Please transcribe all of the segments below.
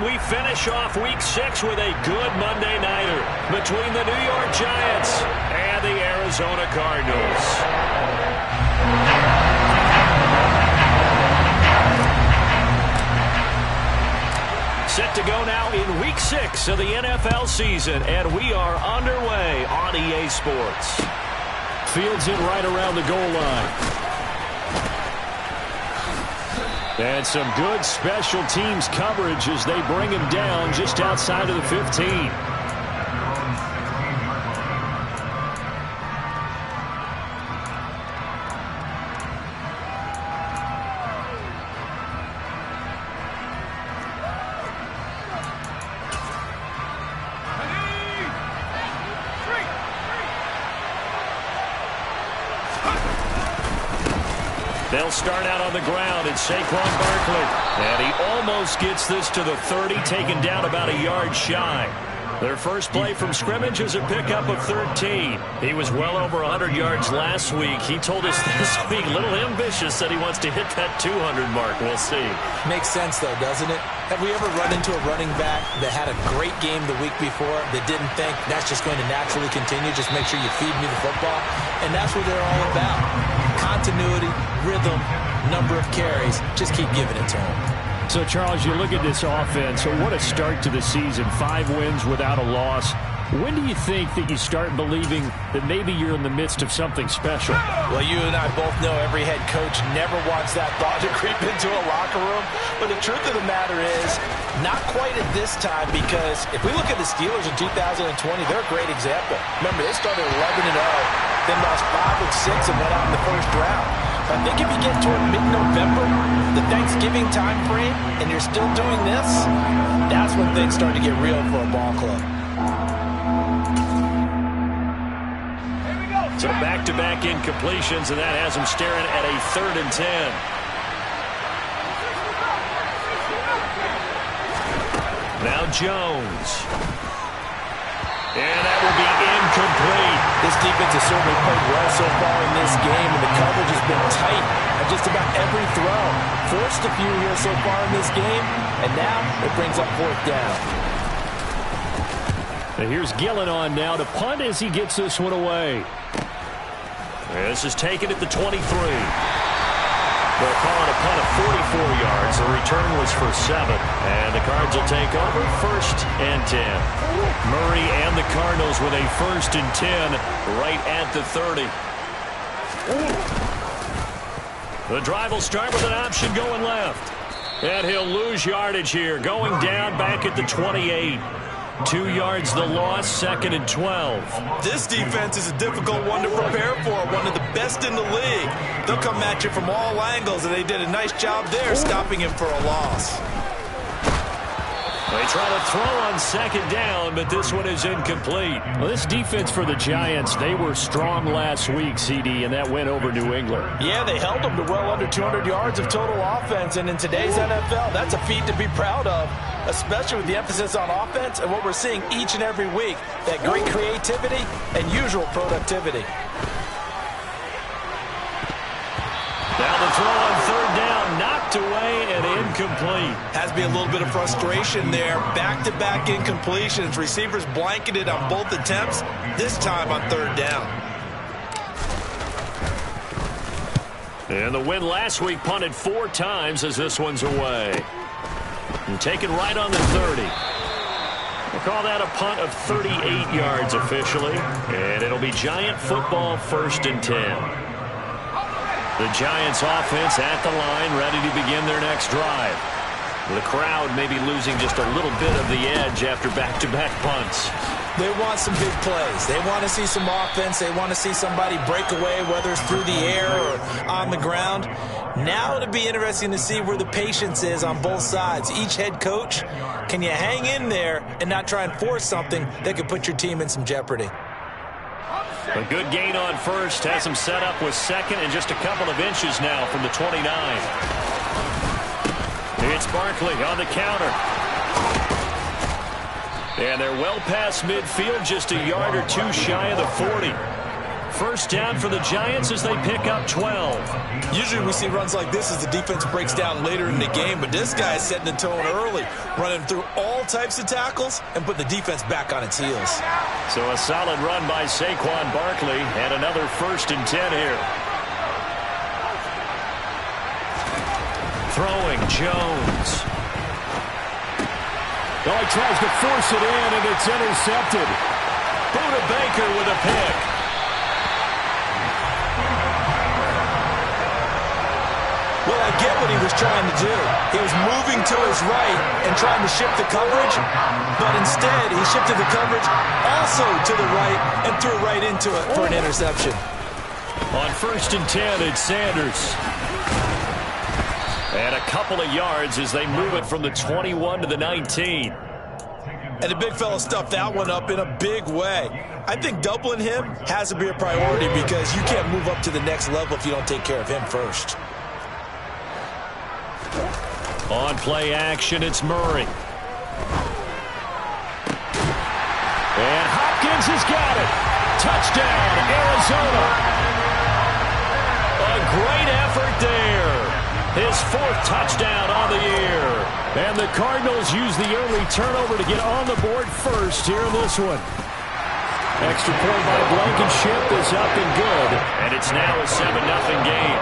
we finish off Week 6 with a good Monday nighter between the New York Giants and the Arizona Cardinals. Set to go now in Week 6 of the NFL season, and we are underway on EA Sports. Fields it right around the goal line. And some good special teams coverage as they bring him down just outside of the 15. They'll start out on the ground. It's Saquon Barkley. And he almost gets this to the 30, taken down about a yard shy. Their first play from scrimmage is a pickup of 13. He was well over 100 yards last week. He told us this week, a little ambitious, that he wants to hit that 200 mark. We'll see. Makes sense, though, doesn't it? Have we ever run into a running back that had a great game the week before that didn't think that's just going to naturally continue? Just make sure you feed me the football. And that's what they're all about. Continuity, rhythm, number of carries. Just keep giving it to them. So, Charles, you look at this offense, so what a start to the season. 5 wins without a loss. When do you think that you start believing that maybe you're in the midst of something special? Well, you and I both know every head coach never wants that thought to creep into a locker room. But the truth of the matter is, not quite at this time, because if we look at the Steelers in 2020, they're a great example. Remember, they started 11-0, then lost 5 and 6 and went out in the first round. I think if you get toward mid-November, the Thanksgiving time frame, and you're still doing this, that's when things start to get real for a ball club. So back-to-back incompletions, and that has him staring at a 3rd and 10. Now Jones. And that will be incomplete. This defense has certainly played well so far in this game, and the coverage has been tight on just about every throw. Forced a few here so far in this game, and now it brings up 4th down. And here's Gillen on now to punt as he gets this one away. This is taken at the 23. They'll call it a punt of 44 yards. The return was for 7. And the Cards will take over 1st and 10. Murray and the Cardinals with a 1st and 10 right at the 30. The drive will start with an option going left. And he'll lose yardage here. Going down back at the 28. 2 yards the loss, 2nd and 12. This defense is a difficult one to prepare for, one of the best in the league. They'll come at you from all angles, and they did a nice job there stopping him for a loss. They try to throw on 2nd down, but this one is incomplete. Well, this defense for the Giants, they were strong last week, CD, and that went over New England. Yeah, they held them to well under 200 yards of total offense, and in today's NFL, that's a feat to be proud of, especially with the emphasis on offense and what we're seeing each and every week, that great creativity and usual productivity. Now the throw on 3rd down, knocked away and incomplete. Has to be a little bit of frustration there. Back-to-back incompletions. Receivers blanketed on both attempts, this time on 3rd down. And the win last week punted 4 times as this one's away. And taken right on the 30. We'll call that a punt of 38 yards officially. And it'll be Giant football 1st and 10. The Giants offense at the line, ready to begin their next drive. The crowd may be losing just a little bit of the edge after back-to-back punts. They want some big plays. They want to see some offense. They want to see somebody break away, whether it's through the air or on the ground. Now it'll be interesting to see where the patience is on both sides. Each head coach, can you hang in there and not try and force something that could put your team in some jeopardy? A good gain on 1st, has him set up with 2nd and just a couple of inches now from the 29. It's Barkley on the counter. And they're well past midfield, just a yard or 2 shy of the 40. First down for the Giants as they pick up 12. Usually we see runs like this as the defense breaks down later in the game, but this guy is setting the tone early, running through all types of tackles and put the defense back on its heels. So a solid run by Saquon Barkley and another 1st and 10 here. Throwing Jones. Oh, he tries to force it in, and it's intercepted. Buda Baker with a pick. Well, I get what he was trying to do. He was moving to his right and trying to shift the coverage, but instead he shifted the coverage also to the right and threw right into it for an interception. On 1st and 10, it's Sanders. And a couple of yards as they move it from the 21 to the 19. And the big fella stuffed that one up in a big way. I think doubling him has to be a priority because you can't move up to the next level if you don't take care of him first. On play action, it's Murray. And Hopkins has got it. Touchdown, Arizona. A great effort there. His 4th touchdown on the year. And the Cardinals use the early turnover to get on the board first here in this one. Extra point by Blankenship is up and good. And it's now a 7-0 game.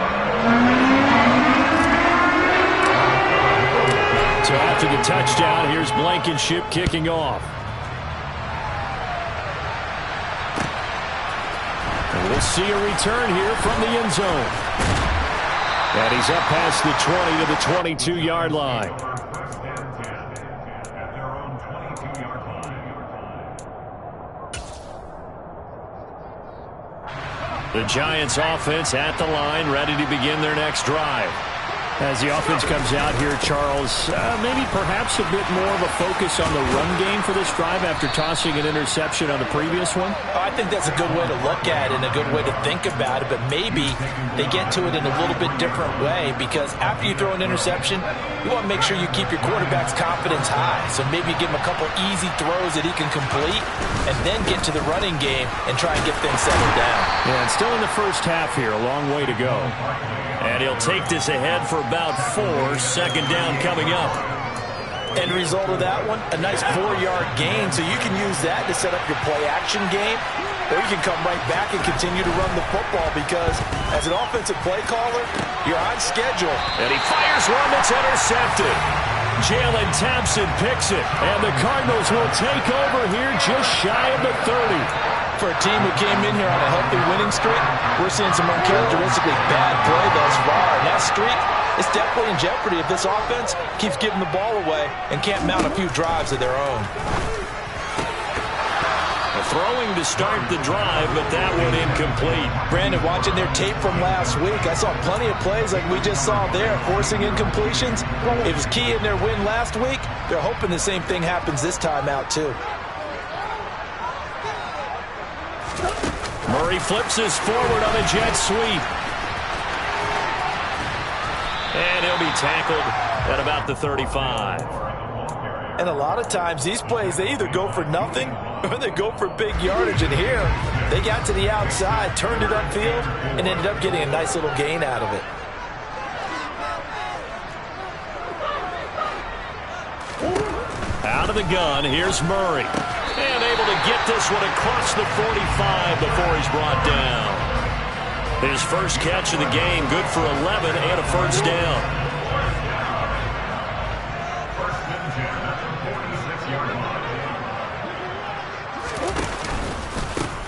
So after the touchdown, here's Blankenship kicking off. And we'll see a return here from the end zone. And he's up past the 20 to the 22-yard line. The Giants offense at the line, ready to begin their next drive. As the offense comes out here, Charles, maybe perhaps a bit more of a focus on the run game for this drive after tossing an interception on the previous one? I think that's a good way to look at it and a good way to think about it, but maybe they get to it in a little bit different way because after you throw an interception, you want to make sure you keep your quarterback's confidence high. So maybe give him a couple easy throws that he can complete and then get to the running game and try and get things settled down. Yeah, and still in the first half here, a long way to go. And he'll take this ahead for about 4, 2nd down coming up. End result of that one, a nice 4-yard gain, so you can use that to set up your play-action game, or you can come right back and continue to run the football because as an offensive play caller, you're on schedule. And he fires one that's intercepted. Jalen Thompson picks it, and the Cardinals will take over here just shy of the 30. For a team who came in here on a healthy winning streak, we're seeing some uncharacteristically bad play thus far. And that streak is definitely in jeopardy if this offense keeps giving the ball away and can't mount a few drives of their own. Throwing to start the drive, but that one incomplete. Brandon, watching their tape from last week, I saw plenty of plays like we just saw there, forcing incompletions. It was key in their win last week. They're hoping the same thing happens this time out, too. Murray flips this forward on a jet sweep. And he'll be tackled at about the 35. And a lot of times these plays, they either go for nothing or they go for big yardage. And here, they got to the outside, turned it upfield, and ended up getting a nice little gain out of it. Out of the gun, here's Murray. And able to get this one across the 45 before he's brought down. His first catch of the game, good for 11 and a 1st down.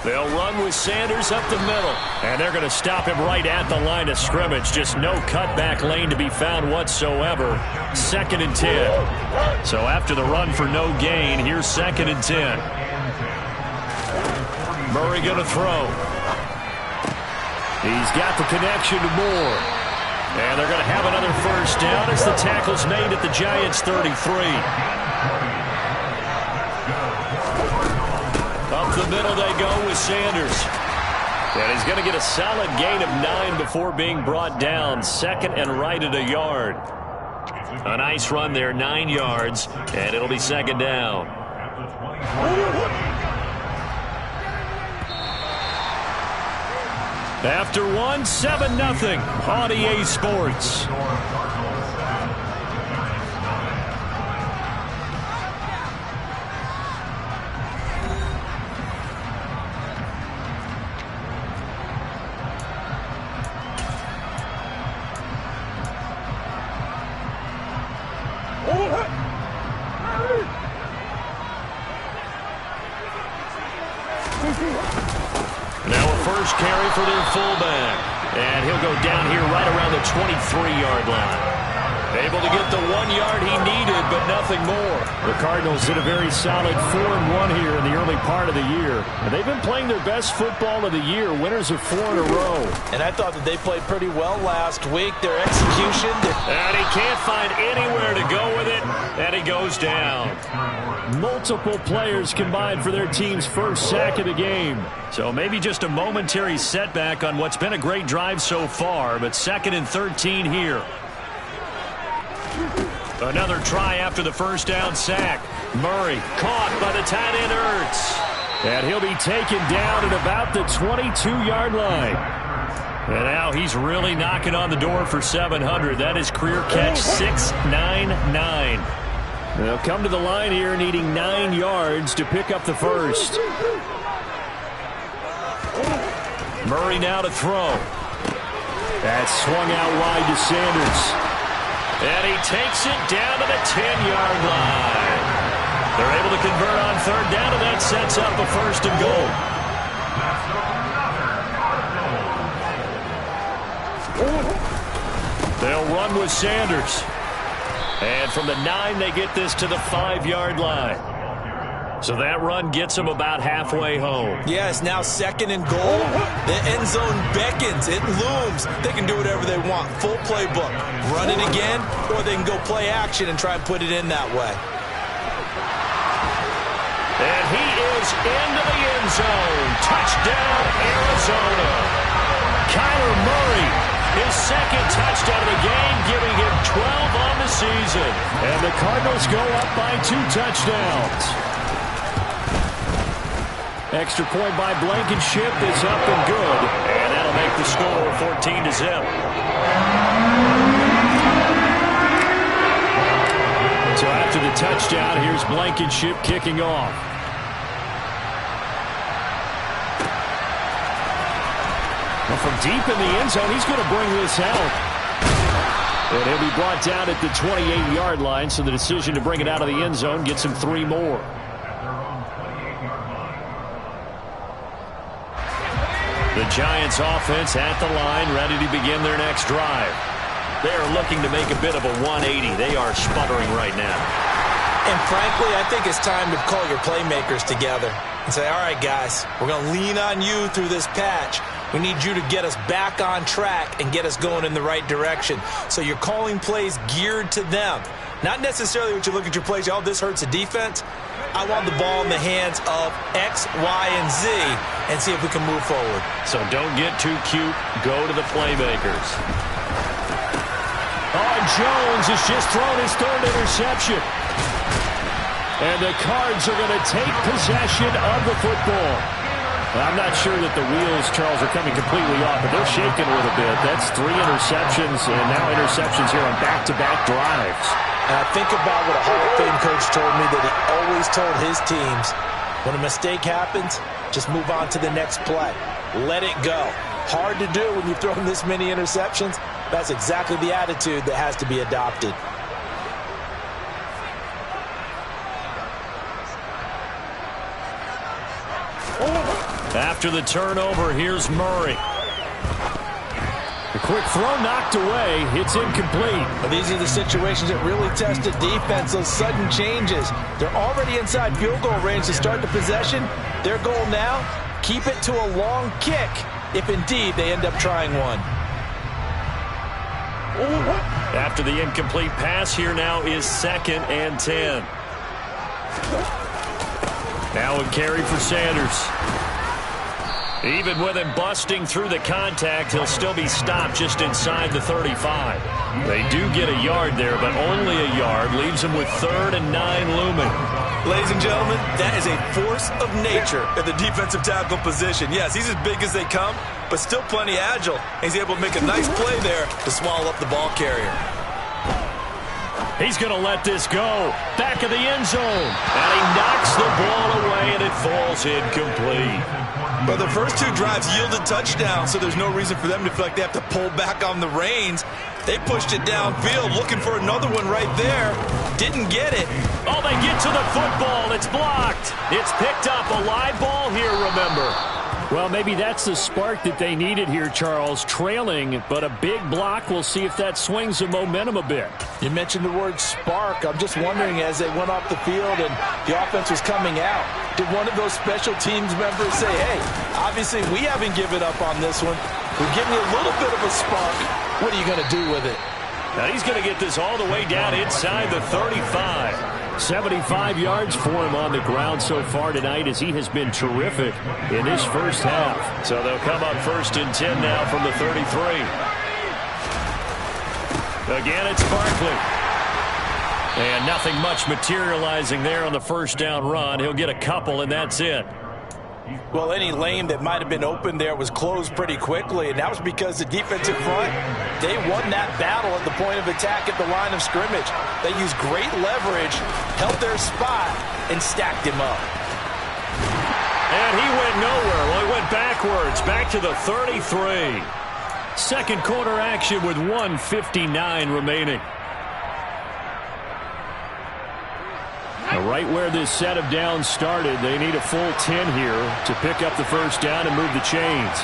They'll run with Sanders up the middle. And they're going to stop him right at the line of scrimmage. Just no cutback lane to be found whatsoever. 2nd and 10. So after the run for no gain, here's 2nd and 10. Murray going to throw. He's got the connection to Moore. And they're going to have another 1st down as the tackle's made at the Giants' 33. Up the middle they go with Sanders. And he's going to get a solid gain of 9 before being brought down. 2nd and right at a yard. A nice run there, 9 yards, and it'll be 2nd down. After one, 7-0 on EA Sports. Now a first carry for their fullback. And he'll go down here right around the 23-yard line. Able to get the 1 yard he needed, but nothing more. The Cardinals did a very solid 4-1 here in the early part of the year. And they've been playing their best football of the year, winners of 4 in a row. And I thought that they played pretty well last week. Their execution. And he can't find anywhere to go with it, and he goes down. Multiple players combined for their team's first sack of the game. So maybe just a momentary setback on what's been a great drive so far, but 2nd and 13 here. Another try after the first down sack. Murray caught by the tight end Ertz. And he'll be taken down at about the 22-yard line. And now he's really knocking on the door for 700. That is career catch 699. They'll come to the line here needing 9 yards to pick up the first. Murray now to throw. That's swung out wide to Sanders. And he takes it down to the 10-yard line. They're able to convert on 3rd down, and that sets up a 1st and goal. They'll run with Sanders. And from the 9, they get this to the 5-yard line. So that run gets them about halfway home. Yeah, it's now 2nd and goal. The end zone beckons. It looms. They can do whatever they want. Full playbook. Run it again, or they can go play action and try and put it in that way. And he is into the end zone. Touchdown, Arizona. Kyler Murray, his 2nd touchdown of the game, giving him 12 on the season. And the Cardinals go up by 2 touchdowns. Extra point by Blankenship is up and good. And that'll make the score 14-0. So after the touchdown, here's Blankenship kicking off. Well, from deep in the end zone, he's going to bring this out. And he'll be brought down at the 28-yard line, so the decision to bring it out of the end zone gets him 3 more. The Giants offense at the line, ready to begin their next drive. They are looking to make a bit of a 180. They are sputtering right now. And frankly, I think it's time to call your playmakers together and say, all right, guys, we're going to lean on you through this patch. We need you to get us back on track and get us going in the right direction. So you're calling plays geared to them. Not necessarily what you look at your plays, oh, this hurts the defense. I want the ball in the hands of X, Y, and Z and see if we can move forward. So don't get too cute. Go to the playmakers. Oh, Jones has just thrown his 3rd interception. And the Cards are going to take possession of the football. I'm not sure that the wheels, Charles, are coming completely off, but they're shaking a little bit. That's 3 interceptions, and now interceptions here on back-to-back drives. And I think about what a Hall of Fame coach told me that he always told his teams, when a mistake happens, just move on to the next play. Let it go. Hard to do when you've thrown this many interceptions. That's exactly the attitude that has to be adopted. After the turnover, here's Murray. The quick throw knocked away. It's incomplete. Well, these are the situations that really test the defense, those sudden changes. They're already inside field goal range to start the possession. Their goal now, keep it to a long kick, if indeed they end up trying one. After the incomplete pass, here now is 2nd and 10. Now a carry for Sanders. Even with him busting through the contact, he'll still be stopped just inside the 35. They do get a yard there, but only a yard. Leaves him with 3rd and 9 looming. Ladies and gentlemen, that is a force of nature at the defensive tackle position. Yes, he's as big as they come, but still plenty agile. He's able to make a nice play there to swallow up the ball carrier. He's going to let this go. Back of the end zone. And he knocks the ball away, and it falls incomplete. But the first two drives yielded touchdowns, so there's no reason for them to feel like they have to pull back on the reins. They pushed it downfield, looking for another one right there. Didn't get it. Oh, they get to the football. It's blocked. It's picked up. A live ball here, remember. Well, maybe that's the spark that they needed here, Charles. Trailing, but a big block. We'll see if that swings the momentum a bit. You mentioned the word spark. I'm just wondering, as they went off the field and the offense was coming out, did one of those special teams members say, hey, obviously we haven't given up on this one. We're giving you a little bit of a spark. What are you going to do with it? Now he's going to get this all the way down inside the 35. 75 yards for him on the ground so far tonight, as he has been terrific in this first half. So they'll come up 1st and 10 now from the 33. Again, it's Barkley. And nothing much materializing there on the first down run. He'll get a couple, and that's it. Well, any lane that might have been open there was closed pretty quickly, and that was because the defensive front, they won that battle at the point of attack at the line of scrimmage. They used great leverage, held their spot, and stacked him up. And he went nowhere. Well, he went backwards, back to the 33. Second quarter action with 1:59 remaining. Right where this set of downs started, they need a full 10 here to pick up the first down and move the chains.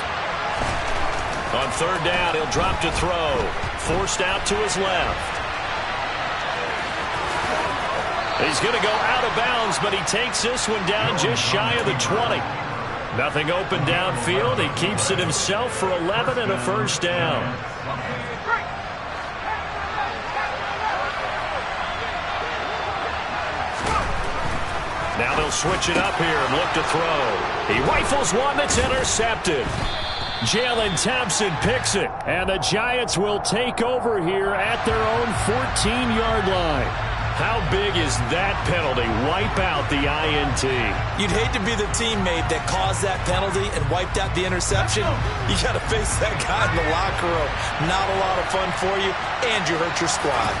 On third down, he'll drop to throw. Forced out to his left. He's going to go out of bounds, but he takes this one down just shy of the 20. Nothing open downfield. He keeps it himself for 11 and a first down. Now they'll switch it up here and look to throw. He rifles one that's intercepted. Jalen Thompson picks it, and the Giants will take over here at their own 14-yard line. How big is that penalty? Wipe out the INT. You'd hate to be the teammate that caused that penalty and wiped out the interception. You got to face that guy in the locker room. Not a lot of fun for you, and you hurt your squad.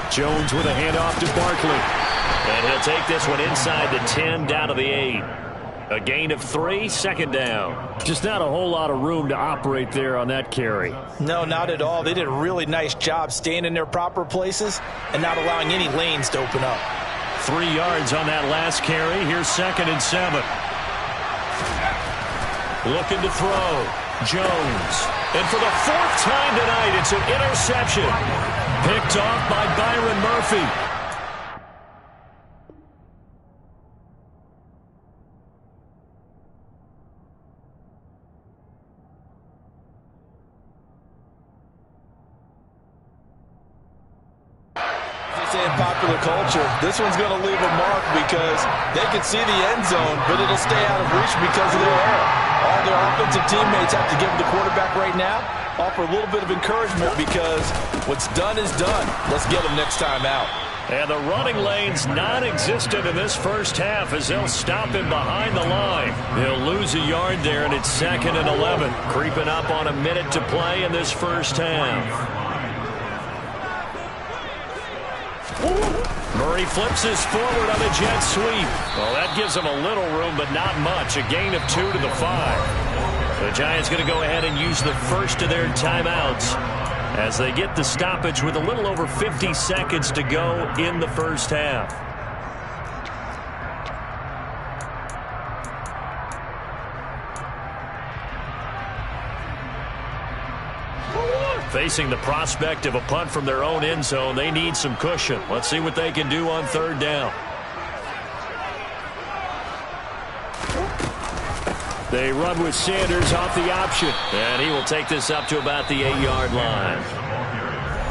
Jones with a handoff to Barkley. And he'll take this one inside the 10, down to the 8. A gain of 3, second down. Just not a whole lot of room to operate there on that carry. No, not at all. They did a really nice job staying in their proper places and not allowing any lanes to open up. 3 yards on that last carry. Here's 2nd and 7. Looking to throw. Jones. And for the 4th time tonight, it's an interception. Picked off by Byron Murphy. Popular culture, this one's going to leave a mark because they can see the end zone, but it'll stay out of reach because of their error. All their offensive teammates have to give the quarterback right now, offer a little bit of encouragement because what's done is done. Let's get them next time out. And the running lane's non-existent in this first half as they'll stop him behind the line. He'll lose a yard there, and it's 2nd and 11. Creeping up on a minute to play in this first half. Murray flips this forward on a jet sweep. Well, that gives him a little room, but not much. A gain of 2 to the 5. The Giants going to go ahead and use the first of their timeouts as they get the stoppage with a little over 50 seconds to go in the first half. Facing the prospect of a punt from their own end zone, they need some cushion. Let's see what they can do on third down. They run with Sanders off the option, and he will take this up to about the 8-yard line.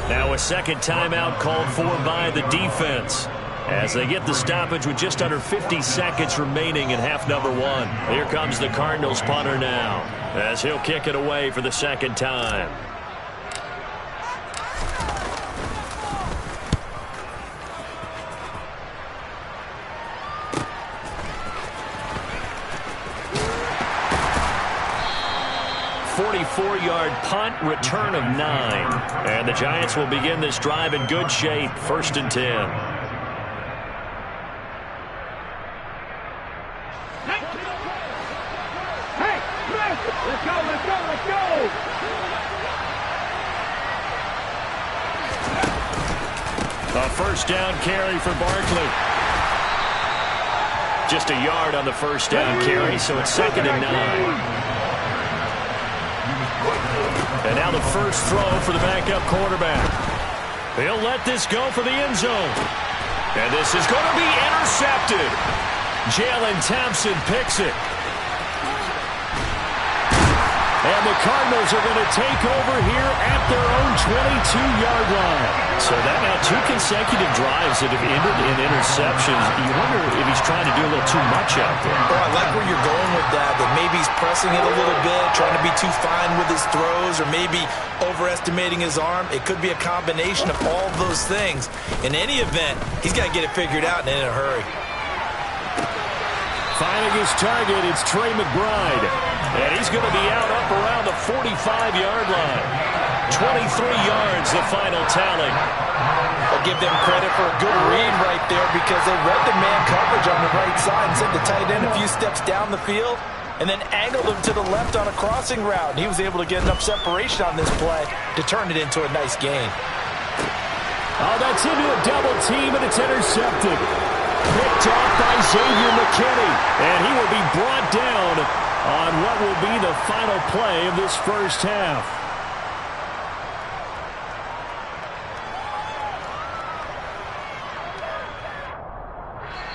Now a second timeout called for by the defense as they get the stoppage with just under 50 seconds remaining in half number 1. Here comes the Cardinals punter now as he'll kick it away for the second time. 44-yard punt, return of 9. And the Giants will begin this drive in good shape, 1st and 10. Let's go, let's go, let's go! A first down carry for Barkley. Just a yard on the first down carry, so it's 2nd and 9. And now the first throw for the backup quarterback. He'll let this go for the end zone. And this is going to be intercepted. Jalen Thompson picks it. And the Cardinals are going to take over here at their own 22-yard line. So that now 2 consecutive drives that have ended in interceptions. You wonder if he's trying to do a little too much out there. Oh, I like where you're going with that maybe he's pressing it a little bit, trying to be too fine with his throws, or maybe overestimating his arm. It could be a combination of all of those things. In any event, he's got to get it figured out and in a hurry. Finding his target, it's Trey McBride. And he's going to be out up around the 45-yard line. 23 yards, the final tally. I'll give them credit for a good read right there because they read the man coverage on the right side and sent the tight end a few steps down the field and then angled him to the left on a crossing route. And he was able to get enough separation on this play to turn it into a nice gain. Oh, that's into a double team, and it's intercepted. Picked off by Xavier McKinney, and he will be brought down on what will be the final play of this first half.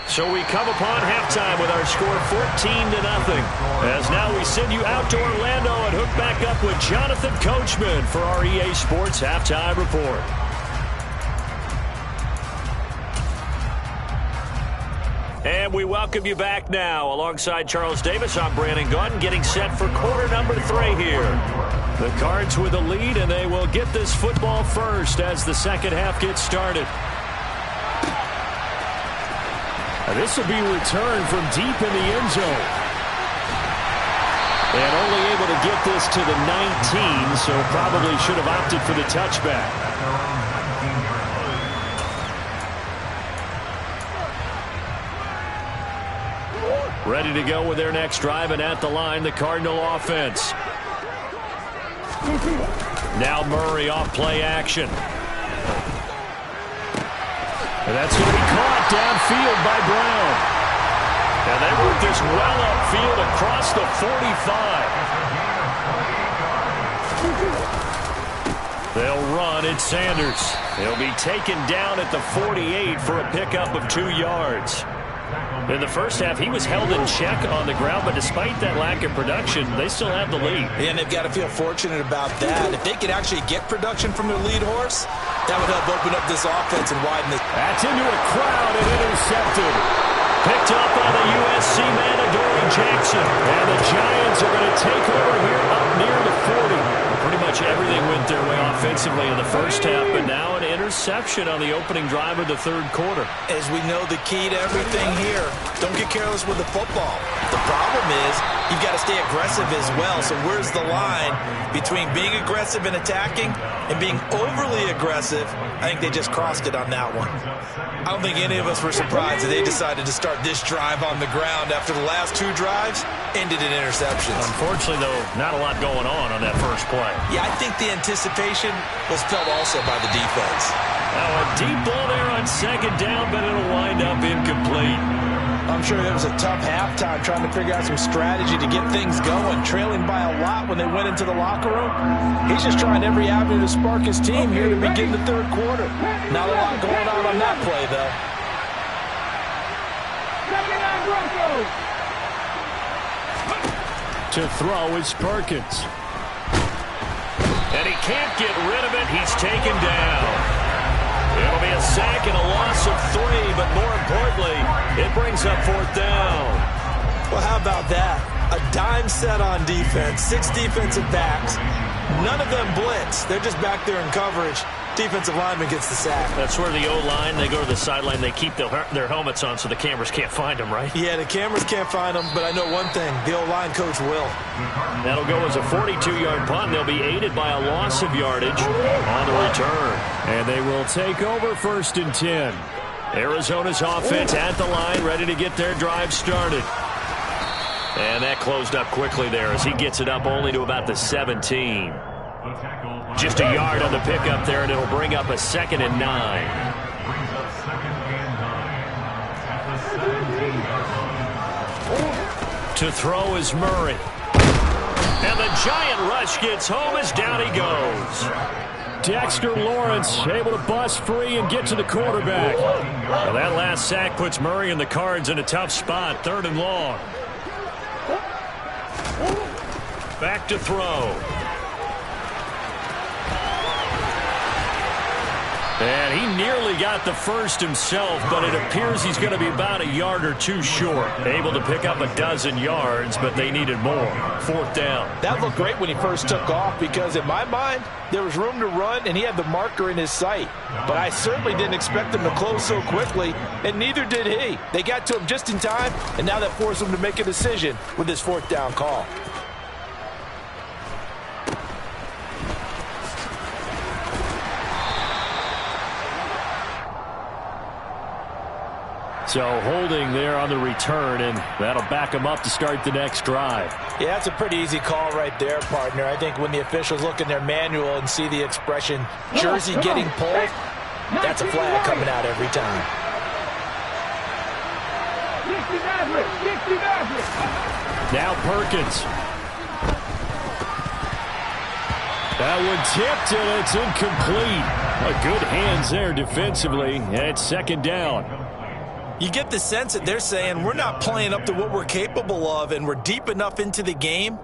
So we come upon halftime with our score 14-0. As now we send you out to Orlando and hook back up with Jonathan Coachman for our EA Sports Halftime Report. And we welcome you back now. Alongside Charles Davis, I'm Brandon Gaudin, getting set for quarter number 3 here. The Cards with a lead, and they will get this football first as the second half gets started. And this will be returned from deep in the end zone. And only able to get this to the 19, so probably should have opted for the touchback. Ready to go with their next drive, and at the line, the Cardinal offense. Now Murray off play action. And that's going to be caught downfield by Brown. And they work this well upfield across the 45. They'll run it. Sanders. He'll be taken down at the 48 for a pickup of 2 yards. In the first half, he was held in check on the ground, but despite that lack of production, they still have the lead. And they've got to feel fortunate about that. If they could actually get production from their lead horse, that would help open up this offense and widen this. That's into a crowd and intercepted. Picked up by the USC man, Adoree Jackson. And the Giants are going to take over here up near the 40. Pretty much everything went their way offensively in the first half, but now an interception on the opening drive of the third quarter. As we know, the key to everything here, don't get careless with the football. The problem is you've got to stay aggressive as well. So where's the line between being aggressive and attacking and being overly aggressive? I think they just crossed it on that one. I don't think any of us were surprised that they decided to start this drive on the ground after the last 2 drives ended in interceptions. Unfortunately, though, not a lot going on that first play. Yeah, I think the anticipation was felt also by the defense. Now a deep ball there on second down, but it'll wind up incomplete. I'm sure there was a tough halftime trying to figure out some strategy to get things going, trailing by a lot when they went into the locker room. He's just trying every avenue to spark his team here to begin the third quarter. Not a lot going on that play, though. 79 Broncos! To throw is Perkins. And he can't get rid of it. He's taken down. It'll be a sack and a loss of 3, but more importantly, it brings up 4th down. Well, how about that? A dime set on defense, 6 defensive backs. None of them blitz. They're just back there in coverage. defensive lineman gets the sack. That's where the O-line, they go to the sideline, they keep their helmets on so the cameras can't find them, right? Yeah, the cameras can't find them, but I know one thing, the O-line coach will. That'll go as a 42-yard punt. They'll be aided by a loss of yardage on the return. And they will take over 1st and 10. Arizona's offense at the line, ready to get their drive started. And that closed up quickly there as he gets it up only to about the 17. Just a yard on the pickup there, and it'll bring up a 2nd and 9. To throw is Murray. And the giant rush gets home as down he goes. Dexter Lawrence able to bust free and get to the quarterback. Well, that last sack puts Murray and the Cards in a tough spot. 3rd and long. Back to throw. And he nearly got the first himself, but it appears he's going to be about a yard or two short. Able to pick up a dozen yards, but they needed more. 4th down. That looked great when he first took off because, in my mind, there was room to run, and he had the marker in his sight. But I certainly didn't expect him to close so quickly, and neither did he. They got to him just in time, and now that forced him to make a decision with his 4th down call. So holding there on the return, and that'll back him up to start the next drive. Yeah, that's a pretty easy call right there, partner. I think when the officials look in their manual and see the expression jersey getting pulled, that's a flag coming out every time. Now Perkins. That one tipped, and it's incomplete. Good hands there defensively, and it's 2nd down. You get the sense that they're saying we're not playing up to what we're capable of, and we're deep enough into the game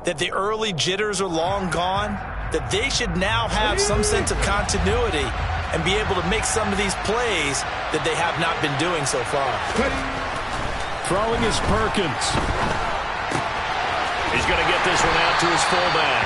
that the early jitters are long gone, that they should now have some sense of continuity and be able to make some of these plays that they have not been doing so far. Throwing is Perkins. He's going to get this one out to his fullback.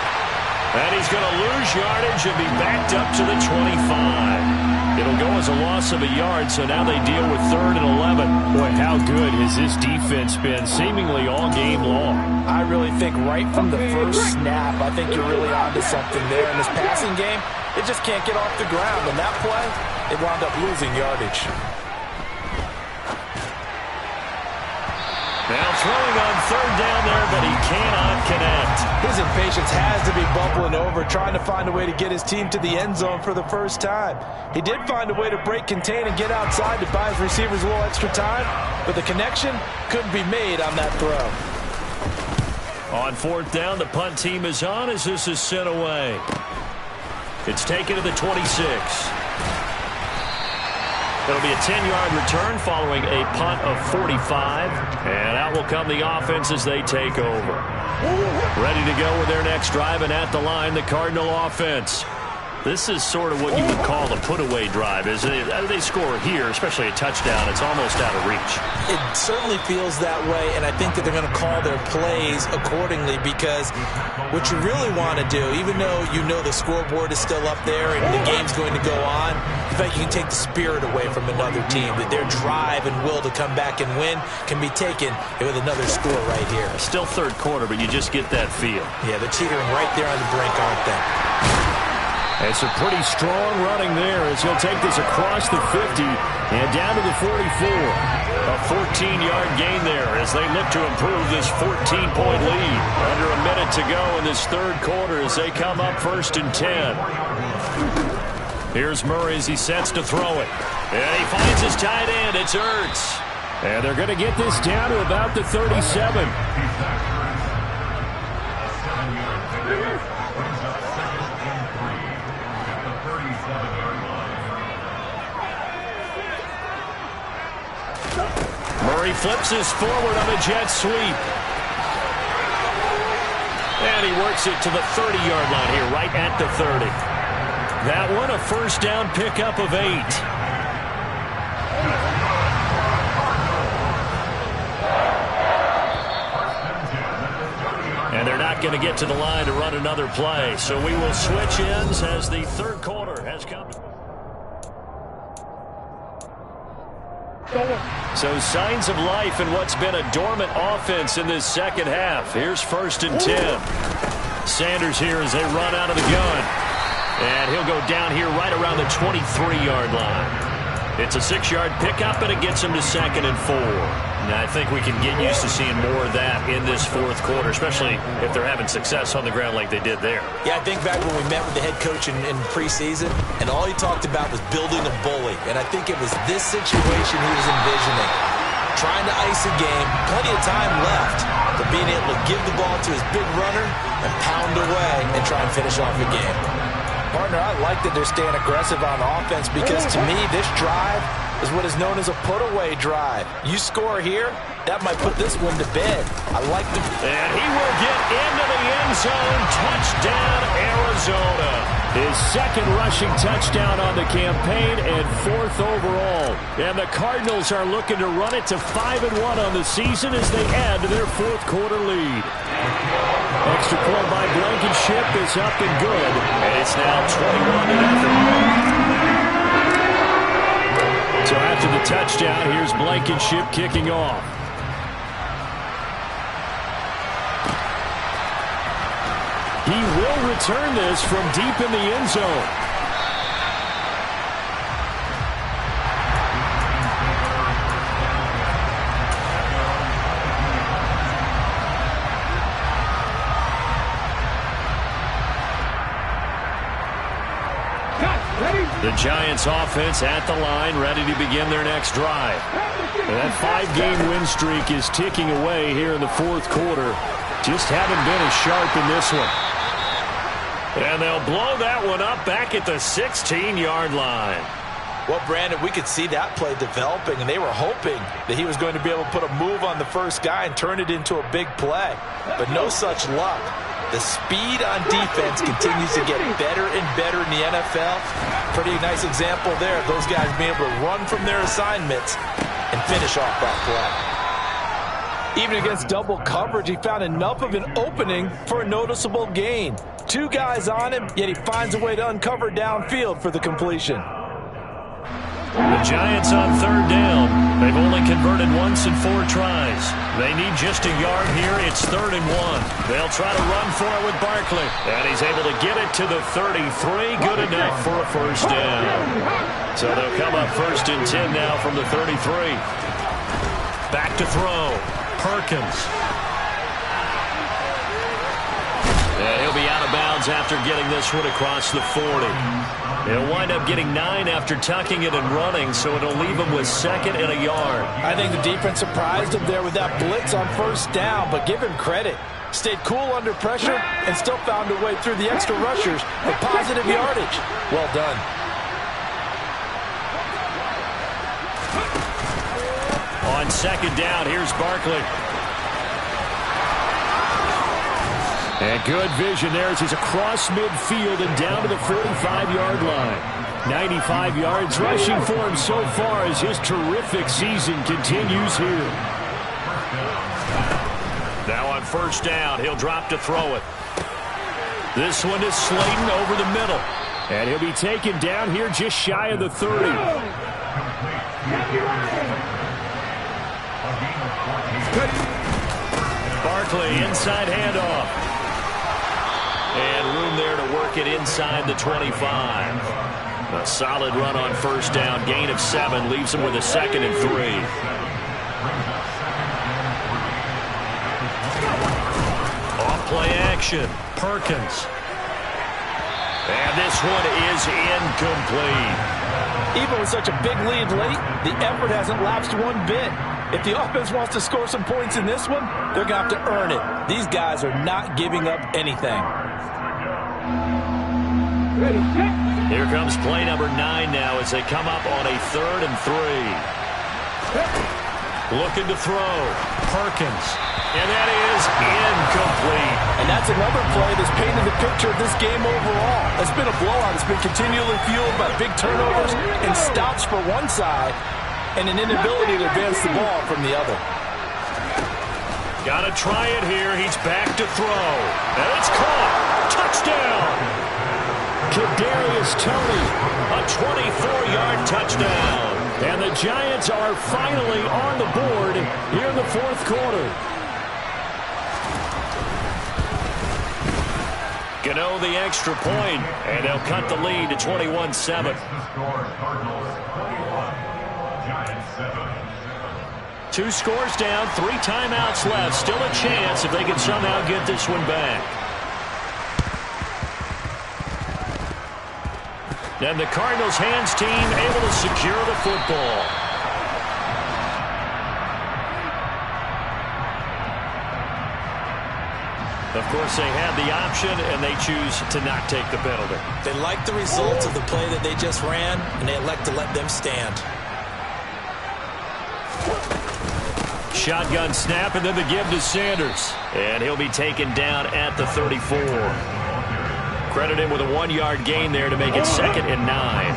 And he's going to lose yardage and be backed up to the 25. It'll go as a loss of a yard, so now they deal with 3rd and 11. Boy, how good has this defense been seemingly all game long? I really think right from the first snap, I think you're really onto something there. In this passing game, it just can't get off the ground. And that play, they wound up losing yardage. Now throwing on 3rd down there, but he cannot connect. His impatience has to be bubbling over, trying to find a way to get his team to the end zone for the first time. He did find a way to break contain and get outside to buy his receivers a little extra time, but the connection couldn't be made on that throw. On 4th down, the punt team is on as this is sent away. It's taken to the 26. It'll be a 10-yard return following a punt of 45. And out will come the offense as they take over. Ready to go with their next drive, and at the line, the Cardinal offense. This is sort of what you would call a put-away drive, isn't it? They score here, especially a touchdown. It's almost out of reach. It certainly feels that way, and I think that they're going to call their plays accordingly because what you really want to do, even though you know the scoreboard is still up there and the game's going to go on, in fact, you can take the spirit away from another team, that their drive and will to come back and win can be taken with another score right here. Still 3rd quarter, but you just get that feel. Yeah, they're teetering right there on the brink, aren't they? It's a pretty strong running there as he'll take this across the 50 and down to the 44. A 14-yard gain there as they look to improve this 14-point lead. Under a minute to go in this 3rd quarter as they come up 1st and 10. Here's Murray as he sets to throw it. And he finds his tight end. It's Ertz. And they're going to get this down to about the 37. Murray flips this forward on a jet sweep. And he works it to the 30-yard line here, right at the 30. That one, a 1st down pickup of 8. And they're not going to get to the line to run another play. So we will switch ends as the 3rd quarter has come. So signs of life in what's been a dormant offense in this second half. Here's 1st and 10. Sanders here as they run out of the gun. And he'll go down here right around the 23-yard line. It's a 6-yard pickup, and it gets him to 2nd and 4. Now, I think we can get used to seeing more of that in this fourth quarter, especially if they're having success on the ground like they did there. Yeah, I think back when we met with the head coach in preseason, and all he talked about was building a bully. And I think it was this situation he was envisioning. Trying to ice a game, plenty of time left, but being able to give the ball to his big runner and pound away and try and finish off the game. Partner, I like that they're staying aggressive on offense because, to me, this drive is what is known as a put-away drive. You score here, that might put this one to bed. I like the... And he will get into the end zone. Touchdown, Arizona. His 2nd rushing touchdown on the campaign and 4th overall. And the Cardinals are looking to run it to 5-1 on the season as they add to their fourth quarter lead. Extra point by Blankenship is up and good. And it's now 21-0. So after the touchdown, here's Blankenship kicking off. He will return this from deep in the end zone. The Giants offense at the line, ready to begin their next drive. And that 5-game win streak is ticking away here in the fourth quarter. Just haven't been as sharp in this one. And they'll blow that one up back at the 16-yard line. Well, Brandon, we could see that play developing, and they were hoping that he was going to be able to put a move on the first guy and turn it into a big play. But no such luck. The speed on defense continues to get better and better in the NFL. Pretty nice example there of those guys being able to run from their assignments and finish off that play. Even against double coverage, he found enough of an opening for a noticeable gain. 2 guys on him, yet he finds a way to uncover downfield for the completion. The Giants on 3rd down. They've only converted once in 4 tries. They need just a yard here. It's 3rd and 1. They'll try to run for it with Barkley. And he's able to get it to the 33. Good enough for a 1st down. So they'll come up 1st and 10 now from the 33. Back to throw. Perkins. And he'll be out of bounds after getting this one across the 40. He'll wind up getting 9 after tucking it and running, so it'll leave him with 2nd and a yard. I think the defense surprised him there with that blitz on 1st down, but give him credit. Stayed cool under pressure and still found a way through the extra rushers for positive yardage. Well done. On 2nd down, here's Barkley. And good vision there as he's across midfield and down to the 45-yard line. 95 yards rushing for him so far as his terrific season continues here. Now on 1st down, he'll drop to throw it. This one is Slayton over the middle. And he'll be taken down here just shy of the 30. Barkley, inside handoff. And room there to work it inside the 25. A solid run on 1st down. Gain of 7 leaves him with a 2nd and 3. Off play action. Perkins. And this one is incomplete. Even with such a big lead late, the effort hasn't lapsed one bit. If the offense wants to score some points in this one, they're going to have to earn it. These guys are not giving up anything. Here comes play number 9 now as they come up on a 3rd and 3. Looking to throw. Perkins. And that is incomplete. And that's another play that's painted the picture of this game overall. It's been a blowout. It's been continually fueled by big turnovers and stops for one side and an inability to advance the ball from the other. Got to try it here. He's back to throw. And it's caught. Touchdown. Kadarius Toney, a 24-yard touchdown. And the Giants are finally on the board here in the fourth quarter. Gano the extra point, and they'll cut the lead to 21-7. 2 scores down, 3 timeouts left. Still a chance if they can somehow get this one back. And the Cardinals hands team able to secure the football. Of course, they had the option, and they choose to not take the penalty. They like the results of the play that they just ran, and they elect to let them stand. Shotgun snap, and then the give to Sanders. And he'll be taken down at the 34. Credit him with a 1-yard gain there to make it 2nd and 9.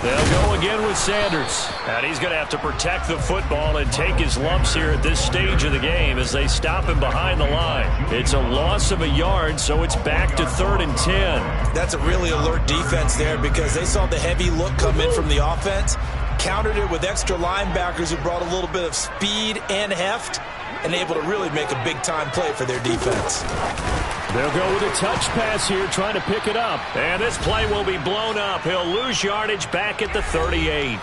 They'll go again with Sanders. And he's going to have to protect the football and take his lumps here at this stage of the game as they stop him behind the line. It's a loss of a yard, so it's back to 3rd and 10. That's a really alert defense there because they saw the heavy look come in from the offense, countered it with extra linebackers who brought a little bit of speed and heft, and able to really make a big-time play for their defense. They'll go with a touch pass here, trying to pick it up. And this play will be blown up. He'll lose yardage back at the 38.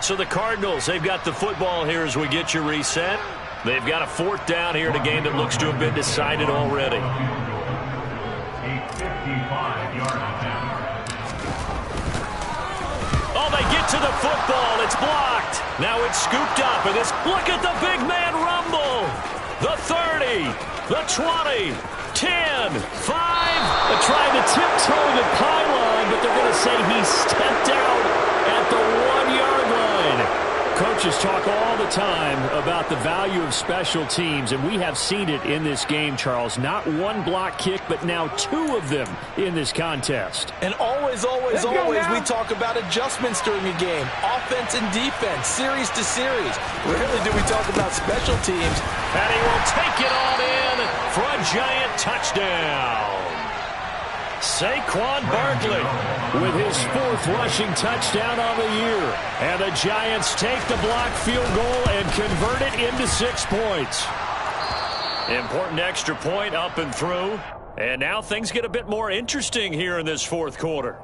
So the Cardinals, they've got the football here as we get you reset. They've got a 4th down here in a game that looks to have been decided already. Oh, they get to the football. It's blocked. Now it's scooped up. And look at the big man rumble. The 30, the 20, 10, 5. They're trying to tiptoe the pylon, but they're going to say he stepped out at the 1-yard line. Coaches talk all the time about the value of special teams, and we have seen it in this game, Charles. Not 1 block kick, but now 2 of them in this contest. And always, we talk about adjustments during a game. Offense and defense, series to series. Rarely do we talk about special teams. And he will take it on in for a giant touchdown. Saquon Barkley with his 4th rushing touchdown on the year. And the Giants take the blocked field goal and convert it into 6 points. Important extra point up and through. And now things get a bit more interesting here in this 4th quarter.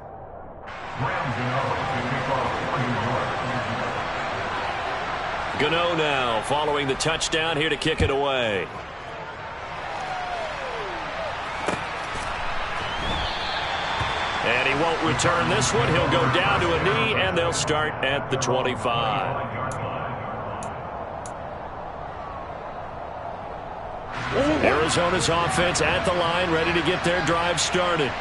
Gano now following the touchdown here to kick it away. And he won't return this one. He'll go down to a knee, and they'll start at the 25. Arizona's offense at the line, ready to get their drive started.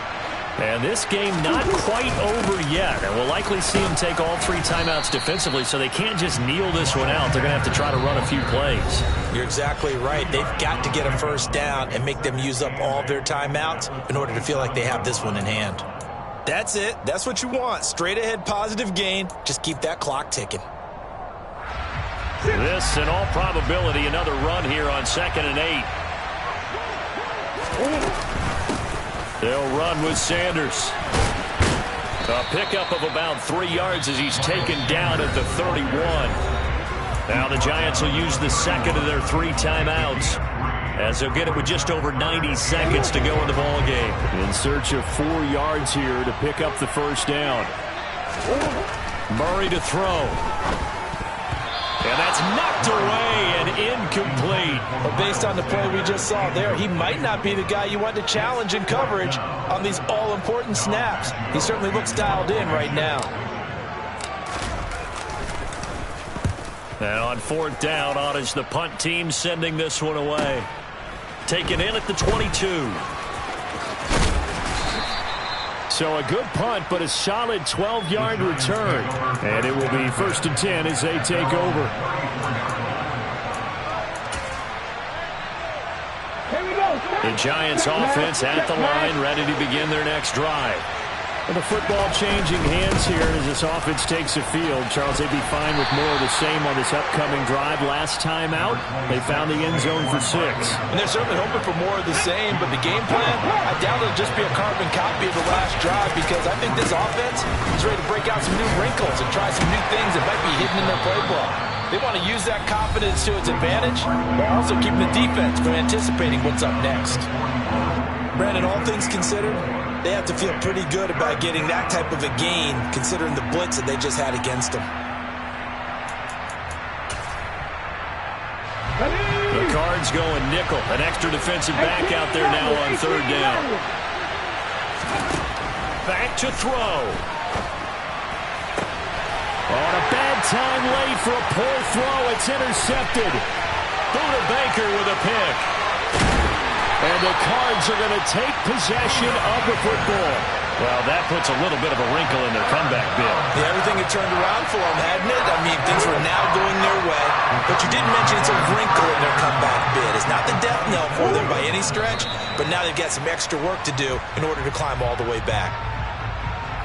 And this game not quite over yet. And we'll likely see them take all 3 timeouts defensively, so they can't just kneel this one out. They're going to have to try to run a few plays. You're exactly right. They've got to get a 1st down and make them use up all their timeouts in order to feel like they have this one in hand. That's it. That's what you want. Straight ahead positive gain. Just keep that clock ticking. This, in all probability, another run here on 2nd and 8. They'll run with Sanders. A pickup of about 3 yards as he's taken down at the 31. Now the Giants will use the 2nd of their 3 timeouts, as they'll get it with just over 90 seconds to go in the ball game. In search of 4 yards here to pick up the 1st down. Murray to throw. And that's knocked away and incomplete. But based on the play we just saw there, he might not be the guy you want to challenge in coverage on these all-important snaps. He certainly looks dialed in right now. And on 4th down, on is the punt team sending this one away. Taken in at the 22. So a good punt, but a solid 12-yard return. And it will be 1st and 10 as they take over. The Giants offense at the line, ready to begin their next drive. And the football changing hands here as this offense takes the field. Charles, they'd be fine with more of the same on this upcoming drive. Last time out, they found the end zone for 6. And they're certainly hoping for more of the same, but the game plan, I doubt it'll just be a carbon copy of the last drive, because I think this offense is ready to break out some new wrinkles and try some new things that might be hidden in their playbook. They want to use that confidence to its advantage, while also keeping the defense from anticipating what's up next. Brandon, all things considered, they have to feel pretty good about getting that type of a gain, considering the blitz that they just had against them. The Cards going nickel. An extra defensive back out there now on 3rd down. Back to throw. On a bad time late for a poor throw. It's intercepted. Buda Baker with a pick. And the Cards are going to take possession of the football. Well, that puts a little bit of a wrinkle in their comeback bid. Yeah, everything had turned around for them, hadn't it? I mean, things were now going their way. But you didn't mention it's a wrinkle in their comeback bid. It's not the death knell for them by any stretch, but now they've got some extra work to do in order to climb all the way back.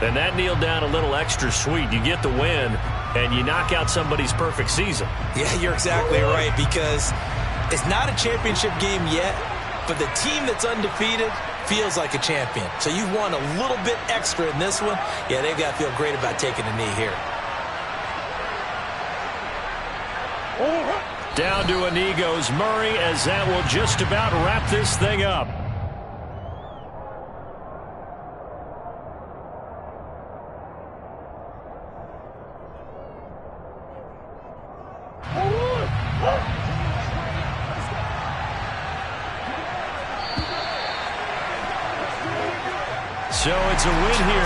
And that kneel down a little extra sweet. You get the win, and you knock out somebody's perfect season. Yeah, you're exactly right, because it's not a championship game yet, but the team that's undefeated feels like a champion. So you won a little bit extra in this one. Yeah, they've got to feel great about taking a knee here. Down to a knee goes Murray, as that will just about wrap this thing up. So it's a win here.